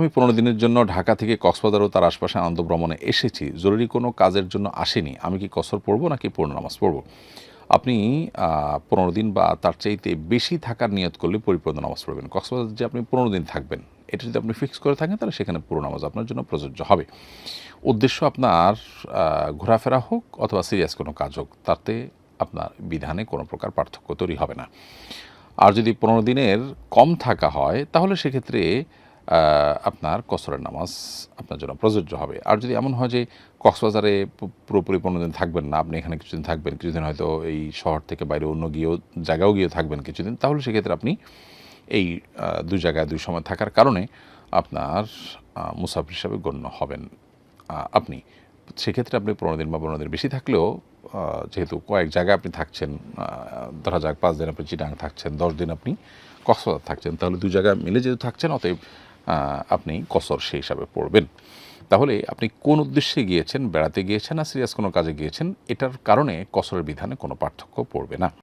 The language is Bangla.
আমি 15 দিনের জন্য ঢাকা থেকে কক্সবাজার ও তার আশপাশে আনন্দ ভ্রমণে এসেছি। জরুরি কোনো কাজের জন্য আসিনি। আমি কি কসর পড়ব নাকি পূর্ণ নামাজ পড়ব? আপনি 15 দিন বা তার চাইতে বেশি থাকার নিয়ত করলে পরিপূর্ণ নামাজ পড়বেন। কক্সবাজার যে আপনি 15 দিন থাকবেন, এটা যদি আপনি ফিক্স করে থাকেন তাহলে সেখানে পুরো নামাজ আপনার জন্য প্রযোজ্য হবে। উদ্দেশ্য আপনার ঘোরাফেরা হোক অথবা সিরিয়াস কোনো কাজ হোক, তাতে আপনার বিধানে কোনো প্রকার পার্থক্য তৈরি হবে না। আর যদি 15 দিনের কম থাকা হয় তাহলে সেক্ষেত্রে আপনার কসরের নামাজ আপনার জন্য প্রযোজ্য হবে। আর যদি এমন হয় যে কক্সবাজারে পুরোপুরি 15 দিন থাকবেন না, আপনি এখানে কিছুদিন থাকবেন, কিছুদিন হয়তো এই শহর থেকে বাইরে অন্য জায়গাও গিয়েও থাকবেন কিছুদিন, তাহলে সেক্ষেত্রে আপনি এই ২ জায়গায় ২ সময় থাকার কারণে আপনার মুসাফির হিসাবে গণ্য হবেন আপনি। সেক্ষেত্রে আপনি 15 দিন বা 15 দিন বেশি থাকলেও যেহেতু কয়েক জায়গায় আপনি থাকছেন, ধরা যাক 5 দিন আপনি চিটাগাং থাকছেন, 10 দিন আপনি কক্সবাজার থাকছেন, তাহলে ২ জায়গায় মিলে যেহেতু থাকছেন, অতএব আপনি কসর সেই হিসাবে পড়বেন। তাহলে আপনি কোন উদ্দেশ্যে গিয়েছেন, বেড়াতে গিয়েছেন না সিরিয়াস কোনো কাজে গিয়েছেন, এটার কারণে কসরের বিধানে কোনো পার্থক্য পড়বে না।